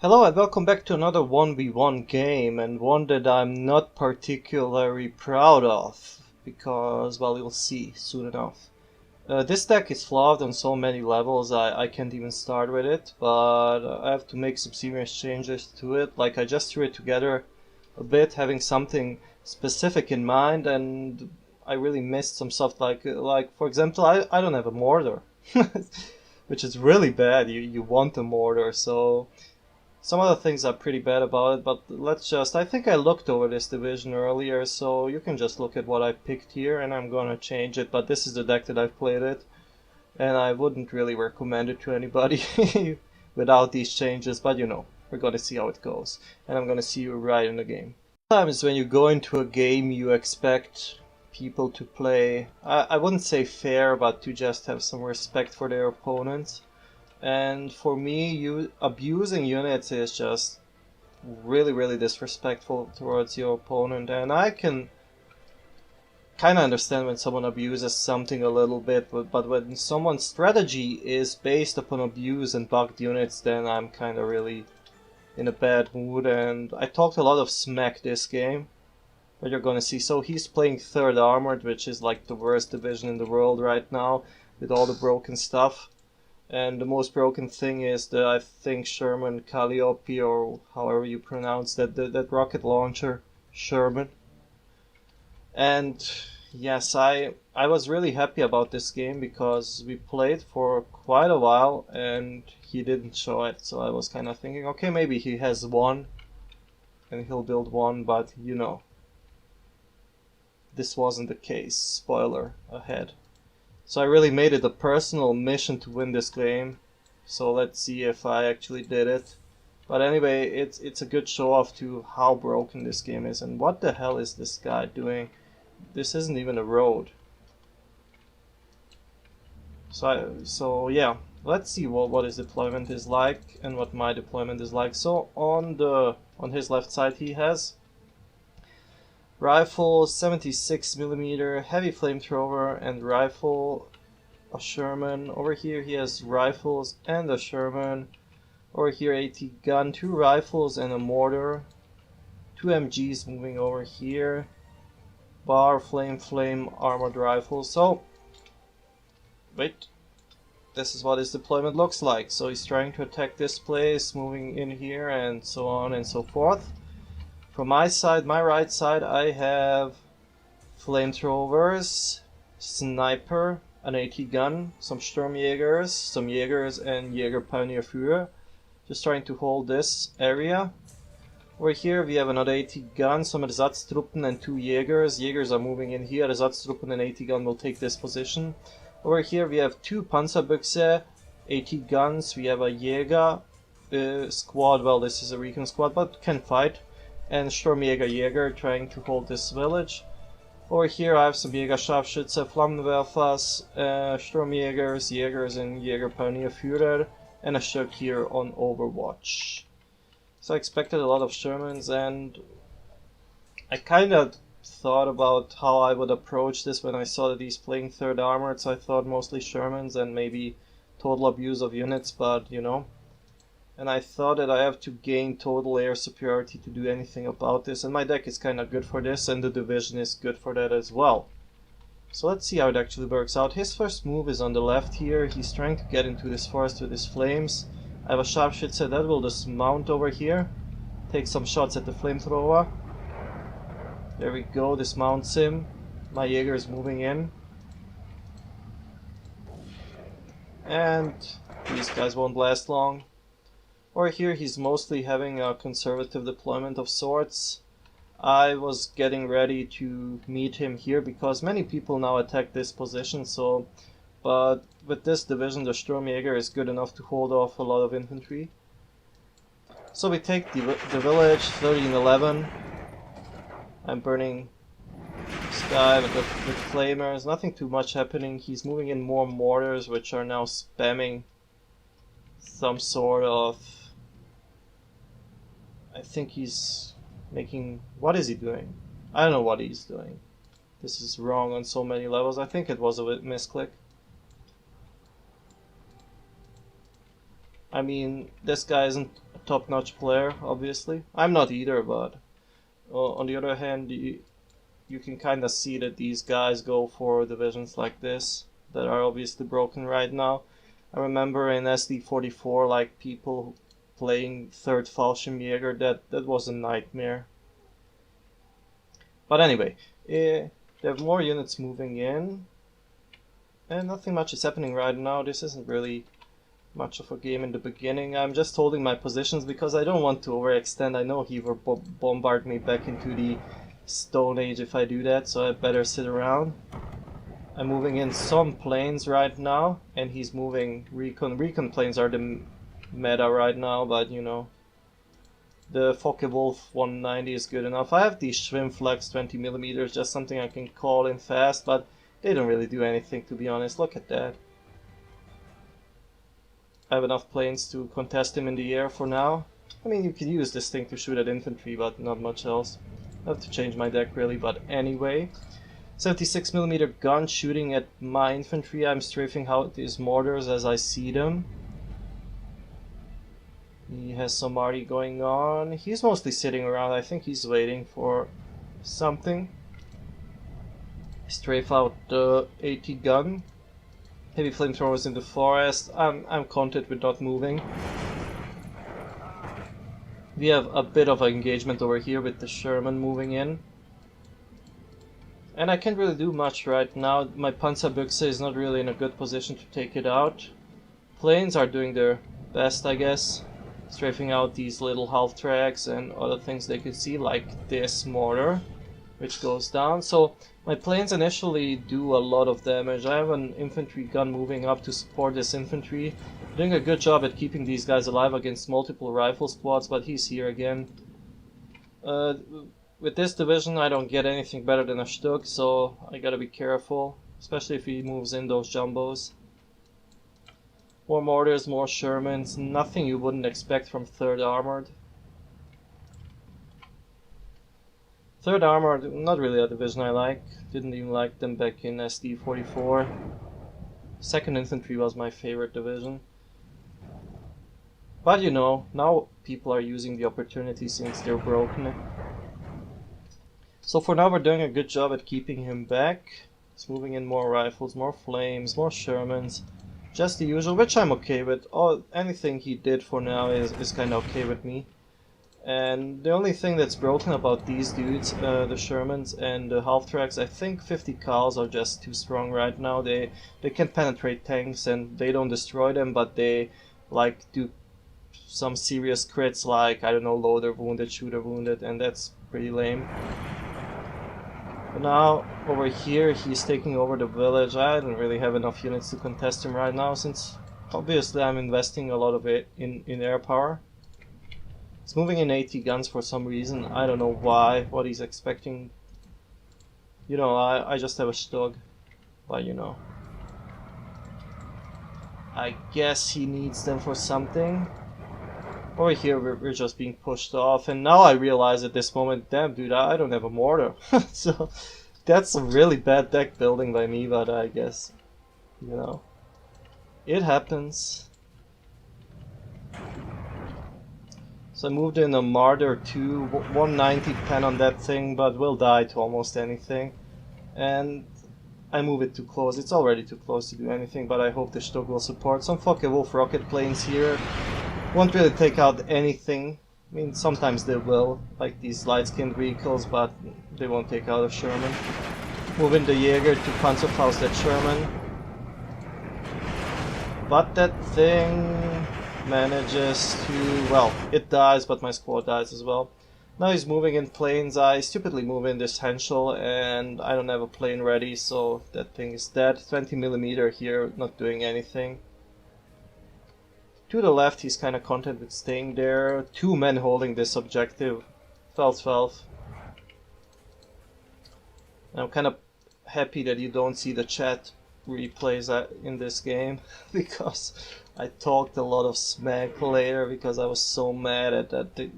Hello and welcome back to another 1v1 game, and one that I'm not particularly proud of, because, well, you'll see soon enough. This deck is flawed on so many levels, I can't even start with it, but I have to make some serious changes to it. Like, I just threw it together a bit, having something specific in mind, and I really missed some stuff, like for example, I don't have a mortar, which is really bad. You want a mortar, so... Some other things are pretty bad about it, but I think I looked over this division earlier, so you can just look at what I picked here, and I'm gonna change it, but this is the deck that I've played it, and I wouldn't really recommend it to anybody without these changes, but you know, we're gonna see how it goes, and I'm gonna see you right in the game. Sometimes when you go into a game, you expect people to play, I wouldn't say fair, but to just have some respect for their opponents. And for me, abusing units is just really disrespectful towards your opponent. And I can kind of understand when someone abuses something a little bit, but when someone's strategy is based upon abuse and bugged units, then I'm kind of really in a bad mood. And I talked a lot of smack this game, but you're gonna see. So he's playing 3rd Armored, which is like the worst division in the world right now, with all the broken stuff. And the most broken thing is the, I think, Sherman Calliope, or however you pronounce that rocket launcher, Sherman. And yes, I was really happy about this game because we played for quite a while and he didn't show it. So I was kind of thinking, okay, maybe he has one and he'll build one, but you know, this wasn't the case. Spoiler ahead. So I really made it a personal mission to win this game. So let's see if I actually did it. But anyway, it's a good show off to how broken this game is. And what the hell is this guy doing? This isn't even a road. So yeah, let's see what his deployment is like and what my deployment is like. So on his left side he has rifle, 76mm, heavy flamethrower, and rifle, a Sherman. Over here he has rifles and a Sherman. Over here AT gun, 2 rifles and a mortar. 2 MGs moving over here. Bar, flame, armored rifle. So, wait. This is what his deployment looks like. So he's trying to attack this place, moving in here, and so on and so forth. From my side, my right side, I have flamethrowers, sniper, an AT gun, some Sturmjägers, some Jaegers, and Jager Pioneer Führer. Just trying to hold this area. Over here we have another AT gun, some Ersatztruppen, and 2 Jaegers. Jaegers are moving in here, Ersatztruppen and AT gun will take this position. Over here we have 2 Panzerbüchse, AT guns, we have a Jaeger squad, well this is a recon squad, but can fight. And Sturmjäger Jaeger trying to hold this village. Over here I have some Jäger Scharfschütze, Flammenwerfers, Sturmjägers, Jägers, and Jäger Pioneer Führer, and a Shirk here on Overwatch. So I expected a lot of Shermans, and I kind of thought about how I would approach this when I saw that he's playing 3rd Armored, so I thought mostly Shermans and maybe total abuse of units, but you know. And I thought that I have to gain total air superiority to do anything about this, and my deck is kind of good for this, and the division is good for that as well. So let's see how it actually works out. His first move is on the left here. He's trying to get into this forest with his flames. I have a Sharpshooter that will just mount over here, take some shots at the flamethrower. There we go, dismounts him. My Jaeger is moving in. And these guys won't last long. Over here he's mostly having a conservative deployment of sorts. I was getting ready to meet him here because many people now attack this position, so but with this division the Sturmjäger is good enough to hold off a lot of infantry. So we take the village, 13-11. I'm burning this guy with flamers, nothing too much happening. He's moving in more mortars which are now spamming some sort of... I think he's making... What is he doing? I don't know what he's doing. This is wrong on so many levels. I think it was a misclick. I mean, this guy isn't top-notch player, obviously. I'm not either, but on the other hand, you can kind of see that these guys go for divisions like this that are obviously broken right now. I remember in SD44, like people playing 3rd Fallschirm Jager, that was a nightmare. But anyway, there are more units moving in, and nothing much is happening right now. This isn't really much of a game in the beginning. I'm just holding my positions because I don't want to overextend. I know he will bombard me back into the Stone Age if I do that, so I better sit around. I'm moving in some planes right now, and he's moving recon. Recon planes are the meta right now, but you know, the Focke-Wulf 190 is good enough. I have these Schwimmflex 20mm, just something I can call in fast, but they don't really do anything, to be honest. Look at that. I have enough planes to contest him in the air for now. I mean, you could use this thing to shoot at infantry, but not much else. I have to change my deck really, but anyway. 76mm gun shooting at my infantry. I'm strafing out these mortars as I see them. He has some arty going on. He's mostly sitting around. I think he's waiting for something. Strafe out the AT gun. Heavy flamethrowers in the forest. I'm content with not moving. We have a bit of an engagement over here with the Sherman moving in. And I can't really do much right now. My Panzerbüchse is not really in a good position to take it out. Planes are doing their best, I guess. Strafing out these little half tracks and other things they could see, like this mortar, which goes down. So my planes initially do a lot of damage. I have an infantry gun moving up to support this infantry. Doing a good job at keeping these guys alive against multiple rifle squads, but he's here again. With this division I don't get anything better than a Stück, so I gotta be careful, especially if he moves in those jumbos. More mortars, more Shermans, nothing you wouldn't expect from 3rd Armored. 3rd Armored, not really a division I like, didn't even like them back in SD44. 2nd Infantry was my favorite division. But you know, now people are using the opportunity since they're broken. So for now we're doing a good job at keeping him back. He's moving in more rifles, more flames, more Shermans. Just the usual, which I'm okay with. Anything he did for now is kind of okay with me. And the only thing that's broken about these dudes, the Shermans and the half-tracks, I think 50 cals are just too strong right now. They can penetrate tanks and they don't destroy them, but they like do some serious crits like, I don't know, loader wounded, shooter wounded, and that's pretty lame. But now, over here, he's taking over the village. I don't really have enough units to contest him right now, since obviously I'm investing a lot of it in air power. He's moving in AT guns for some reason. I don't know why, what he's expecting. You know, I just have a Stug, but you know. I guess he needs them for something. Over here we're just being pushed off, and now I realize at this moment, damn dude, I don't have a mortar. So that's a really bad deck building by me, but I guess, you know, it happens. So I moved in a Marder 2, 190 pen on that thing, but will die to almost anything. And I move it too close. It's already too close to do anything, but I hope the Stug will support. Some Focke-Wulf rocket planes here. Won't really take out anything. I mean, sometimes they will, like these light-skinned vehicles, but they won't take out a Sherman. Moving the Jager to Panzerfaust that Sherman. But that thing manages to, well, it dies, but my squad dies as well. Now he's moving in planes. I stupidly move in this Henschel, and I don't have a plane ready, so that thing is dead. 20mm here, not doing anything. To the left, he's kind of content with staying there. 2 men holding this objective. 12-12. I'm kind of happy that you don't see the chat replays in this game, because I talked a lot of smack later because I was so mad at the.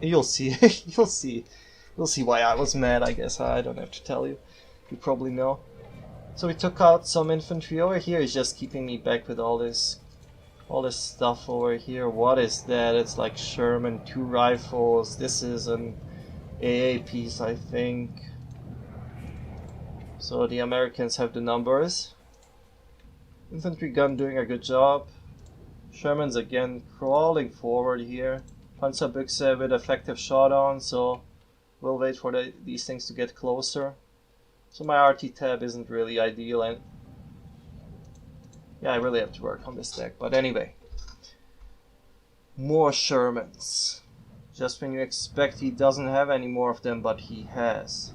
You'll see, you'll see why I was mad. I guess I don't have to tell you. You probably know. So we took out some infantry. Over here is just keeping me back with all this All this stuff over here, what is that? It's like Sherman, 2 rifles. This is an AA piece, I think. So the Americans have the numbers. Infantry gun doing a good job. Sherman's again crawling forward here. Panzerbüchse with effective shot on, so we'll wait for these things to get closer. So my RT tab isn't really ideal, and yeah, I really have to work on this deck. But anyway, more Shermans. Just when you expect he doesn't have any more of them, but he has.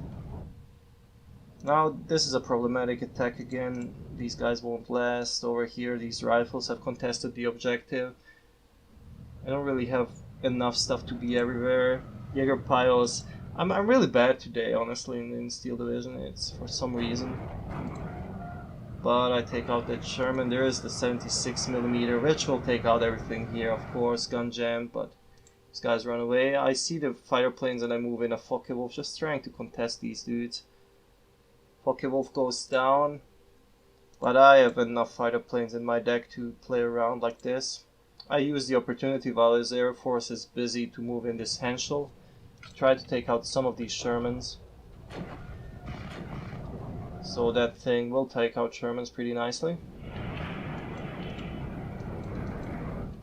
Now this is a problematic attack again. These guys won't last. Over here these rifles have contested the objective. I don't really have enough stuff to be everywhere. Jager piles. I'm really bad today, honestly, in Steel Division. It's for some reason. But I take out that Sherman. There is the 76mm, which will take out everything here, of course. Gun jammed, but these guys run away. I see the fighter planes and I move in a Focke-Wulf, just trying to contest these dudes. Focke-Wulf goes down, but I have enough fighter planes in my deck to play around like this. I use the opportunity while his air force is busy to move in this Henschel, to try to take out some of these Shermans. So that thing will take out Shermans pretty nicely.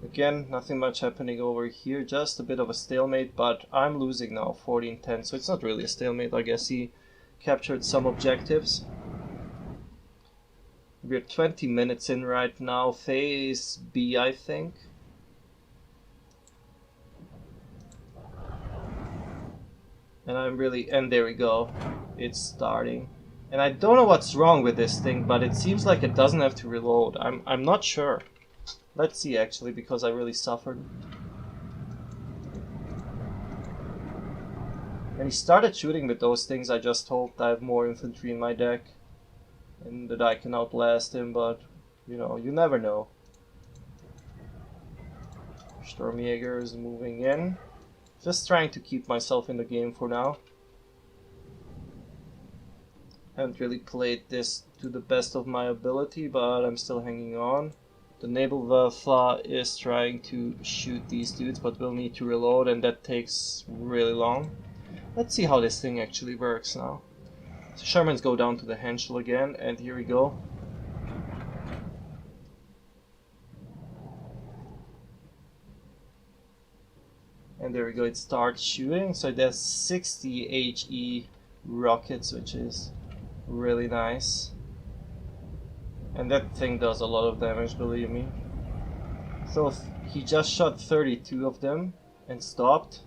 Again, nothing much happening over here, just a bit of a stalemate, but I'm losing now 14-10, so it's not really a stalemate. I guess he captured some objectives. We're 20 minutes in right now, phase B, I think. And there we go, it's starting. And I don't know what's wrong with this thing, but it seems like it doesn't have to reload. I'm not sure. Let's see actually, because I really suffered. When he started shooting with those things, I just hoped I have more infantry in my deck and that I can outlast him, but you know, you never know. Sturmjäger is moving in. Just trying to keep myself in the game for now. Haven't really played this to the best of my ability, but I'm still hanging on. The Nebelwerfer is trying to shoot these dudes, but we'll need to reload, and that takes really long. Let's see how this thing actually works now. So Shermans go down to the Henschel again, and here we go. And there we go, it starts shooting. So there's 60 HE rockets, which is really nice. And that thing does a lot of damage, believe me. So he just shot 32 of them and stopped.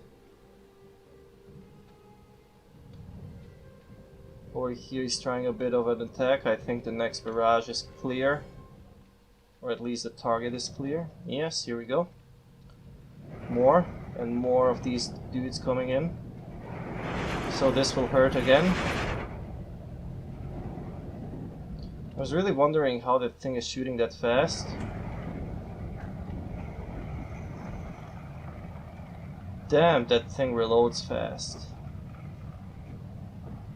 Over here he's trying a bit of an attack. I think the next barrage is clear. Or at least the target is clear. Yes, here we go. More and more of these dudes coming in. So this will hurt again. I was really wondering how that thing is shooting that fast. Damn, that thing reloads fast.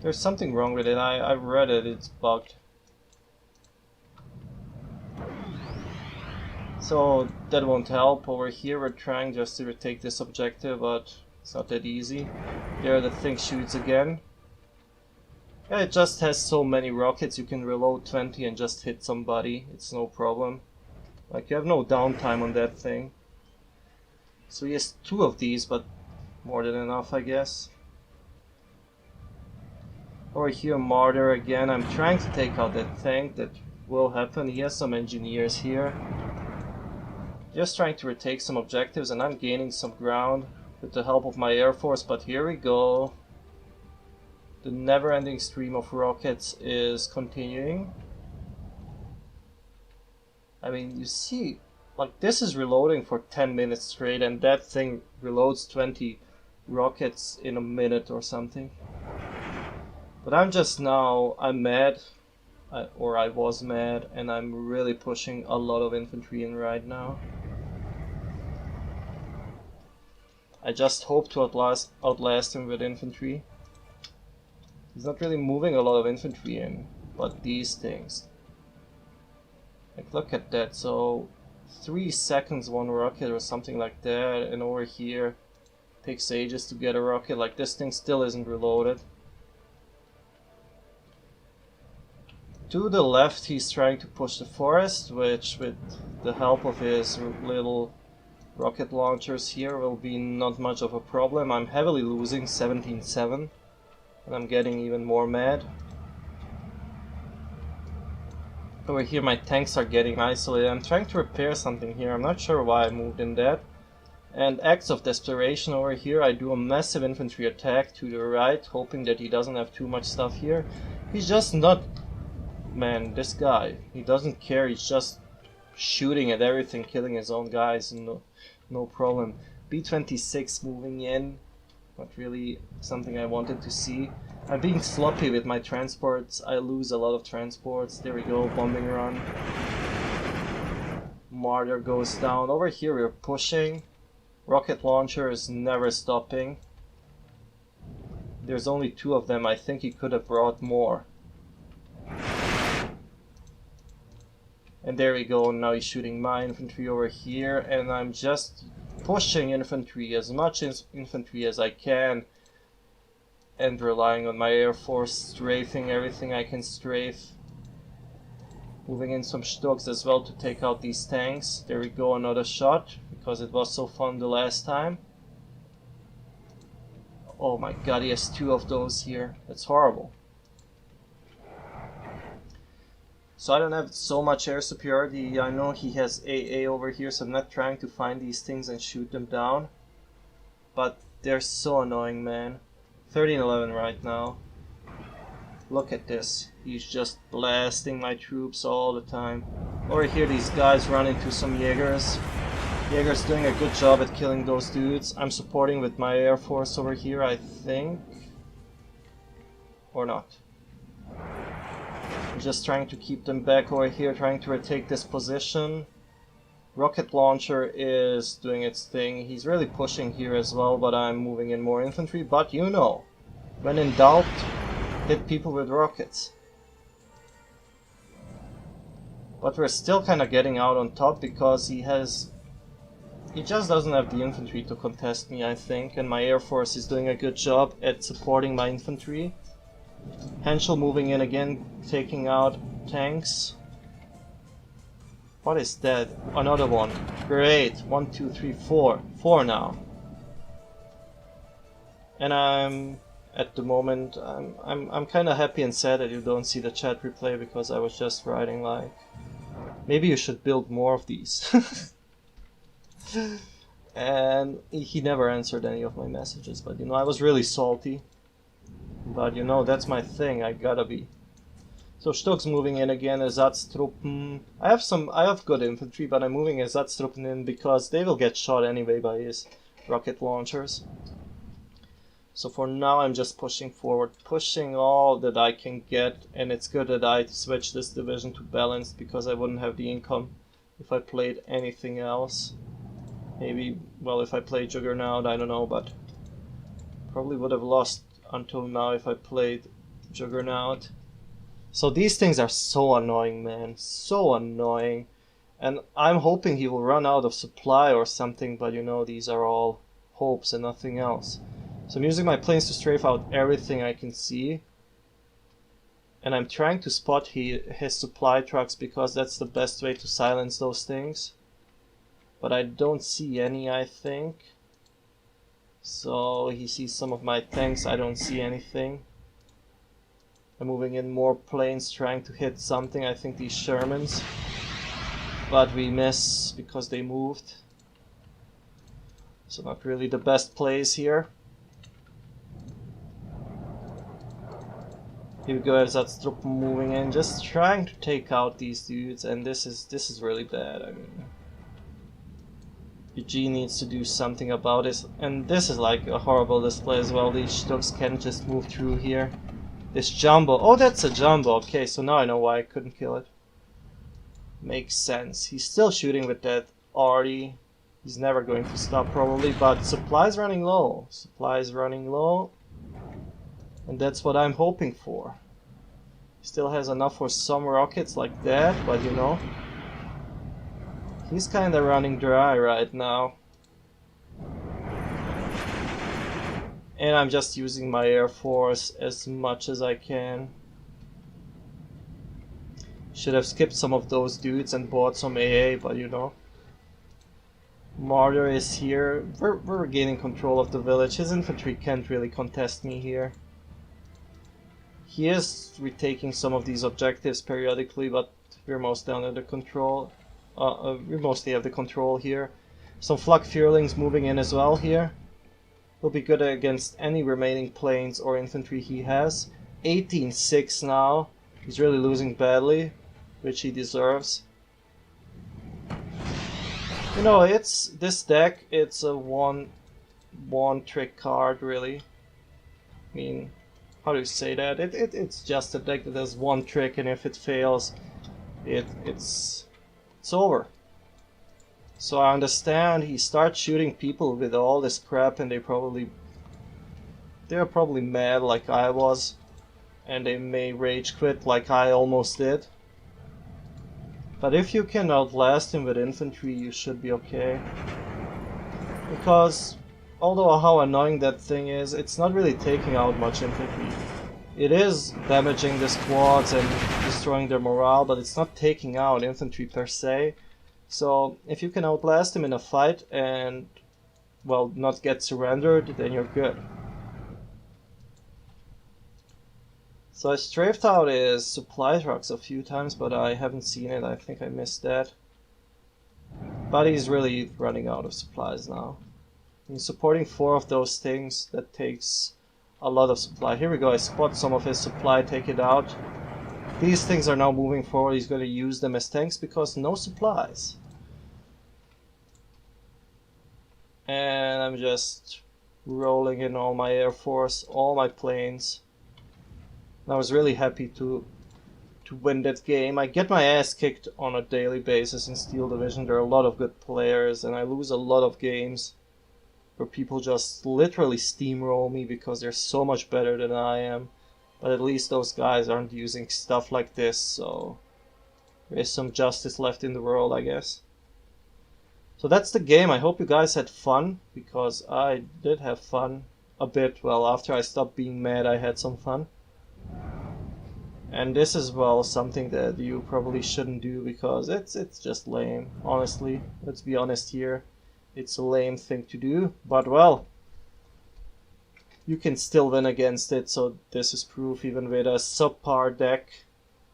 There's something wrong with it. I've read it, it's bugged. So that won't help. Over here we're trying just to retake this objective, but it's not that easy. There the thing shoots again. Yeah, it just has so many rockets, you can reload 20 and just hit somebody, it's no problem. Like, you have no downtime on that thing. So he has 2 of these, but more than enough, I guess. Over here, Martyr again. I'm trying to take out that tank. That will happen. He has some engineers here. Just trying to retake some objectives, and I'm gaining some ground with the help of my air force, but here we go. The never-ending stream of rockets is continuing. I mean, you see, like, this is reloading for 10 minutes straight, and that thing reloads 20 rockets in a minute or something. But I'm mad, or I was mad, and I'm really pushing a lot of infantry in right now. I just hope to outlast him with infantry. He's not really moving a lot of infantry in, but these things. Like, look at that, so 3 seconds one rocket or something like that, and over here takes ages to get a rocket. Like, this thing still isn't reloaded. To the left he's trying to push the forest, which with the help of his little rocket launchers here will be not much of a problem. I'm heavily losing 17-7 and I'm getting even more mad. Over here my tanks are getting isolated. I'm trying to repair something here. I'm not sure why I moved in that. And acts of desperation over here, I do a massive infantry attack to the right, hoping that he doesn't have too much stuff here. He's just not... Man, this guy, he doesn't care, he's just shooting at everything, killing his own guys, no problem. B-26 moving in, not really something I wanted to see. I'm being sloppy with my transports, I lose a lot of transports. There we go, bombing run. Martyr goes down. Over here we're pushing. Rocket launcher is never stopping. There's only 2 of them, I think he could have brought more. And there we go, now he's shooting my infantry over here, and I'm just pushing infantry, as much infantry as I can, and relying on my air force, strafing everything I can strafe. Moving in some Stugs as well to take out these tanks. There we go, another shot, because it was so fun the last time. Oh my god, he has 2 of those here, that's horrible. So I don't have so much air superiority. I know he has AA over here, so I'm not trying to find these things and shoot them down. But they're so annoying, man. 13-11 right now. Look at this. He's just blasting my troops all the time. Over here these guys run into some Jagers. Jager's doing a good job at killing those dudes. I'm supporting with my air force over here, I think. Or not. I'm just trying to keep them back over here, trying to retake this position. Rocket launcher is doing its thing. He's really pushing here as well, but I'm moving in more infantry. But you know, when in doubt, hit people with rockets. But we're still kind of getting out on top because he just doesn't have the infantry to contest me, I think. And my air force is doing a good job at supporting my infantry. Henschel moving in again, taking out tanks. What is that? Another one. Great. 1, 2, 3, 4. 4 now. And I'm at the moment I'm kind of happy and sad that you don't see the chat replay, because I was just writing like, maybe you should build more of these. And he never answered any of my messages, but you know, I was really salty. But you know, that's my thing, I gotta be. So Stugs moving in again, Ersatztruppen. I have good infantry, but I'm moving Ersatztruppen in because they will get shot anyway by his rocket launchers. So for now I'm just pushing forward, pushing all that I can get, and it's good that I switched this division to balanced, because I wouldn't have the income if I played anything else. Maybe, well, if I played Juggernaut, I don't know, but probably would have lost until now if I played Juggernaut. So these things are so annoying, man, so annoying. And I'm hoping he will run out of supply or something, but you know, these are all hopes and nothing else. So I'm using my planes to strafe out everything I can see. And I'm trying to spot his supply trucks, because that's the best way to silence those things. But I don't see any, I think. So he sees some of my tanks, I don't see anything. I'm moving in more planes, trying to hit something, I think these Shermans. But we miss because they moved. So not really the best plays here. Here we go, Ersatztruppen moving in, just trying to take out these dudes, and this is really bad. I mean, Eugene needs to do something about this, and this is like a horrible display as well. These Stugs can't just move through here. This Jumbo, oh, that's a Jumbo. Okay, so now I know why I couldn't kill it. Makes sense. He's still shooting with that arty. He's never going to stop probably, but supplies running low. Supplies running low. And that's what I'm hoping for. He still has enough for some rockets like that, but you know, He's kinda running dry right now. And I'm just using my Air Force as much as I can. Should have skipped some of those dudes and bought some AA, but you know. Martyr is here. We're gaining control of the village. His infantry can't really contest me here. He is retaking some of these objectives periodically, but we're mostly under the control. We mostly have the control here. Some flak fearlings moving in as well here. Will be good against any remaining planes or infantry he has. 18-6 now. He's really losing badly, which he deserves. You know, it's this deck. It's a one trick card, really. I mean, how do you say that? It's just a deck that has one trick, and if it fails, it's over. So I understand he starts shooting people with all this crap, and they're probably mad like I was, and they may rage quit like I almost did. But if you can outlast him with infantry, you should be okay. Because, although how annoying that thing is, it's not really taking out much infantry. It is damaging the squads and destroying their morale, but it's not taking out infantry per se. So, if you can outlast him in a fight and, well, not get surrendered, then you're good. So I strafed out his supply trucks a few times, but I haven't seen it. I think I missed that. But he's really running out of supplies now. He's supporting 4 of those things. That takes a lot of supply. Here we go. I spot some of his supply, take it out. These things are now moving forward. He's going to use them as tanks because no supplies. And I'm just rolling in all my Air Force, all my planes. I was really happy to win that game. I get my ass kicked on a daily basis in Steel Division. There are a lot of good players, and I lose a lot of games where people just literally steamroll me because they're so much better than I am. But at least those guys aren't using stuff like this, so there is some justice left in the world, I guess. So that's the game. I hope you guys had fun, because I did have fun a bit. Well, after I stopped being mad, I had some fun. And this is, well, something that you probably shouldn't do because it's just lame, honestly. Let's be honest here. It's a lame thing to do, but well, you can still win against it, so this is proof even with a subpar deck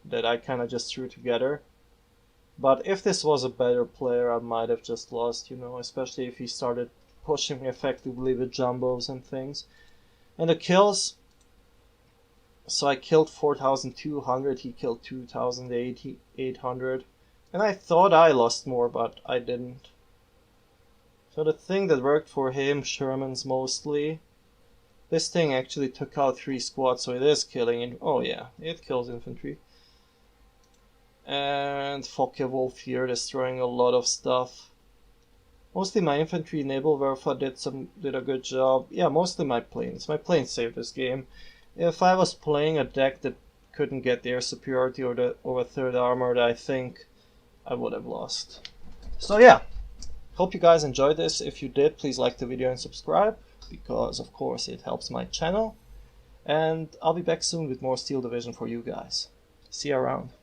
that I kind of just threw together. But if this was a better player, I might have just lost, you know, especially if he started pushing effectively with jumbos and things. And the kills... So I killed 4,200, he killed 2,800. And I thought I lost more, but I didn't. So the thing that worked for him, Sherman's mostly. This thing actually took out 3 squads, so it is killing. Oh yeah, it kills infantry. And Focke-Wulf here destroying a lot of stuff. Mostly my infantry, Nebelwerfer did a good job. Yeah, mostly my planes. My planes saved this game. If I was playing a deck that couldn't get the air superiority or the third armored, I think I would have lost. So yeah, hope you guys enjoyed this. If you did, please like the video and subscribe, because of course it helps my channel. And I'll be back soon with more Steel Division for you guys. See you around.